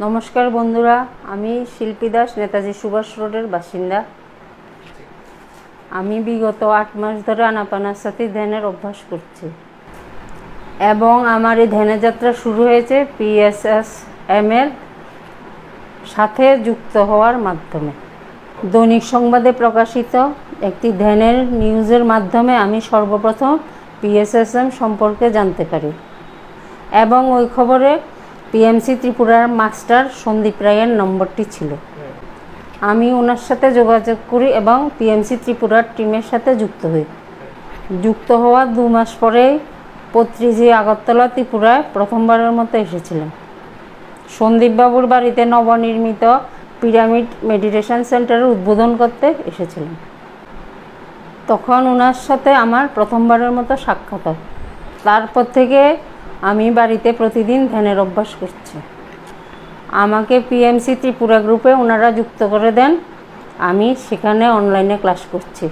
নমস্কার বন্ধুরা, আমি শিল্পী দাস, নেতাজি সুভাষ রোডের বাসিন্দা। আমি বিগত 8 মাস ধরে আনাপানাসতি ধ্যানের অভ্যাস করছি এবং আমার এই ধ্যানের যাত্রা শুরু হয়েছে PSSM এর সাথে যুক্ত হওয়ার মাধ্যমে। দৈনিক সংবাদে প্রকাশিত একটি ধ্যানের নিউজের মাধ্যমে আমি সর্বপ্রথম PSSM সম্পর্কে জানতে পারি এবং ওই খবরে PMC ত্রিপুরার মাস্টার সন্দীপ রায়ের নম্বরটি ছিল। আমি ওনার সাথে যোগাযোগ করি এবং PMC ত্রিপুরার টিমের সাথে যুক্ত হই। যুক্ত হওয়ার 2 মাস পরেই 25 আগরতলা ত্রিপুরায় প্রথমবারের মতো এসেছিলাম। সন্দীপবাবুর বাড়িতে নবনির্মিত পিরামিড মেডিটেশন সেন্টারের উদ্বোধন করতে এসেছিলাম। তখন ওনার সাথে আমার প্রথমবারের মতো সাক্ষাৎ হয়। তারপর থেকে আমি বাড়িতে প্রতিদিন ধ্যানের অভ্যাস করছি। আমাকে PMC ত্রিপুরা গ্রুপে ওনারা যুক্ত করে দেন। আমি সেখানে অনলাইনে ক্লাস করছি।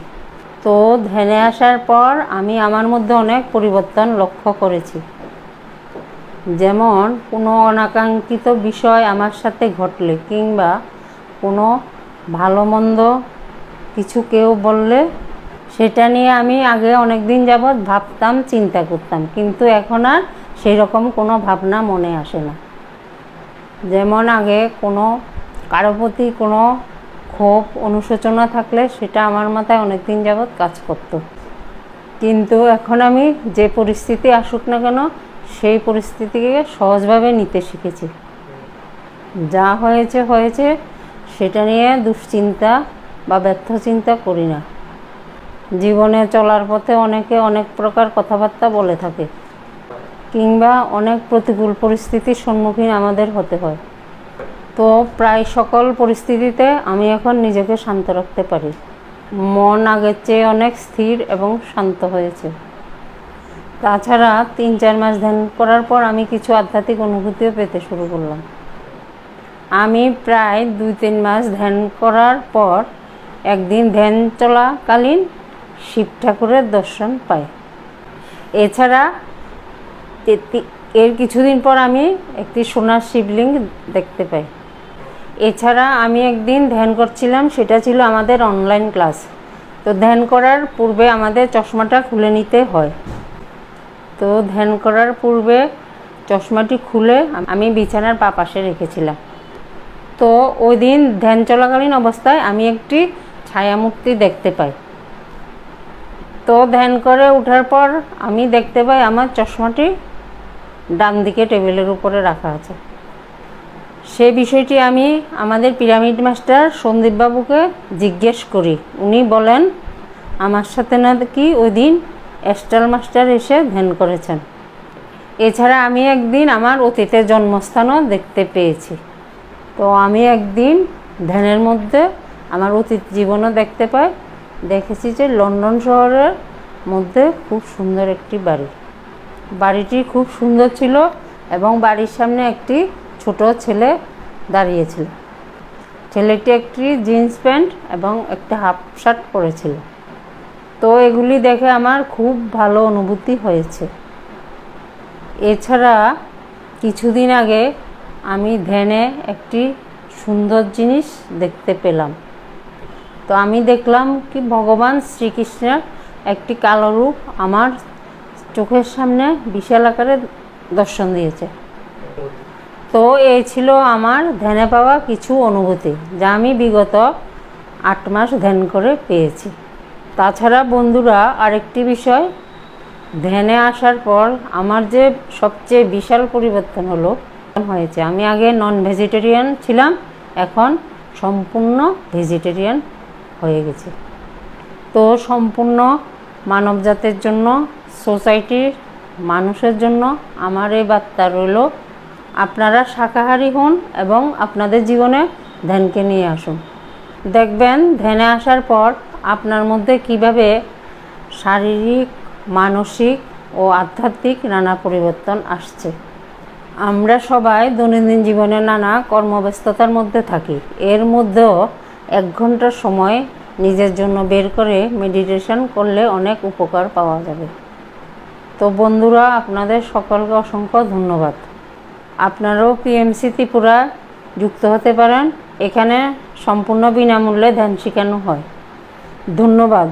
তো ধ্যানে আসার পর আমি আমার মধ্যে অনেক পরিবর্তন লক্ষ্য করেছি। যেমন কোনো অনাকাঙ্ক্ষিত বিষয় আমার সাথে ঘটলে কিংবা কোনো ভালো মন্দ কিছু কেউ বললে সেটা নিয়ে আমি আগে অনেক দিন যাবৎ ভাবতাম, চিন্তা করতাম, কিন্তু এখন আর সেই রকম কোনো ভাবনা মনে আসে না। যেমন আগে কোনো কারো প্রতি কোনো ক্ষোভ অনুশোচনা থাকলে সেটা আমার মাথায় অনেক দিন যাবৎ কাজ করত, কিন্তু এখন আমি যে পরিস্থিতি আসুক না কেন সেই পরিস্থিতিকে সহজভাবে নিতে শিখেছি। যা হয়েছে হয়েছে, সেটা নিয়ে দুশ্চিন্তা বা ব্যর্থ চিন্তা করি না। জীবনে চলার পথে অনেকে অনেক প্রকার কথাবার্তা বলে থাকে কিংবা অনেক প্রতিকূল পরিস্থিতির সম্মুখীন আমাদের হতে হয়। তো প্রায় সকল পরিস্থিতিতে আমি এখন নিজেকে শান্ত রাখতে পারি। মন আগের চেয়ে অনেক স্থির এবং শান্ত হয়েছে। তাছাড়া 3-4 মাস ধ্যান করার পর আমি কিছু আধ্যাত্মিক অনুভূতিও পেতে শুরু করলাম। আমি প্রায় 2-3 মাস ধ্যান করার পর একদিন ধ্যান চলাকালীন শিব ঠাকুরের দর্শন পাই। এছাড়া এর কিছুদিন পর আমি একটি সোনার শিবলিঙ্গ দেখতে পাই। এছাড়া আমি একদিন ধ্যান করছিলাম, সেটা ছিল আমাদের অনলাইন ক্লাস। তো ধ্যান করার পূর্বে আমাদের চশমাটা খুলে নিতে হয়। তো ধ্যান করার পূর্বে চশমাটি খুলে আমি বিছানার পাশে রেখেছিলাম। তো ওই দিন ধ্যান চলাকালীন অবস্থায় আমি একটি ছায়ামূর্তি দেখতে পাই। তো ধ্যান করে ওঠার পর আমি দেখতে পাই আমার চশমাটি ডান দিকে টেবিলের উপরে রাখা আছে। সে বিষয়টি আমি আমাদের পিরামিড মাস্টার সন্দীপবাবুকে জিজ্ঞেস করি। উনি বলেন আমার সাথে নাকি ওই দিন অ্যাস্ট্রাল মাস্টার এসে ধ্যান করেছেন। এছাড়া আমি একদিন আমার অতীতের জন্মস্থানও দেখতে পেয়েছি। তো আমি একদিন ধ্যানের মধ্যে আমার অতীত জীবনও দেখতে পাই। দেখেছি যে লন্ডন শহরের মধ্যে খুব সুন্দর একটি বাড়ি। বাড়িটি খুব সুন্দর ছিল এবং বাড়ির সামনে একটি ছোট ছেলে দাঁড়িয়েছিল। ছেলেটি একটি জিন্স প্যান্ট এবং একটা হাফ শার্ট পরেছিল। তো এগুলি দেখে আমার খুব ভালো অনুভূতি হয়েছে। এছাড়া কিছুদিন আগে আমি ধ্যানে একটি সুন্দর জিনিস দেখতে পেলাম। তো আমি দেখলাম কি ভগবান শ্রীকৃষ্ণের একটি কালো রূপ আমার চোখের সামনে বিশাল আকারে দর্শন দিয়েছে। তো এই ছিল আমার ধ্যানে পাওয়া কিছু অনুভূতি, যা আমি বিগত 8 মাস ধ্যান করে পেয়েছি। তাছাড়া বন্ধুরা, আরেকটি বিষয়, ধ্যানে আসার পর আমার যে সবচেয়ে বিশাল পরিবর্তন হয়েছে, আমি আগে নন ভেজিটেরিয়ান ছিলাম, এখন সম্পূর্ণ ভেজিটেরিয়ান হয়ে গেছে। তো সম্পূর্ণ মানবজাতির জন্য, সোসাইটির মানুষের জন্য আমার এই বার্তা রইল, আপনারা শাকাহারী হন এবং আপনাদের জীবনে ধ্যানকে নিয়ে আসুন। দেখবেন ধ্যানে আসার পর আপনার মধ্যে কিভাবে শারীরিক, মানসিক ও আধ্যাত্মিক নানা পরিবর্তন আসছে। আমরা সবাই দৈনন্দিন জীবনে নানা কর্মব্যস্ততার মধ্যে থাকি। এর মধ্যেও 1 ঘন্টার সময় নিজের জন্য বের করে মেডিটেশন করলে অনেক উপকার পাওয়া যাবে। তো বন্ধুরা, আপনাদের সকলকে অসংখ্য ধন্যবাদ। আপনারাও PMC ত্রিপুরা যুক্ত হতে পারেন। এখানে সম্পূর্ণ বিনামূল্যে ধ্যান শেখানো হয়। ধন্যবাদ।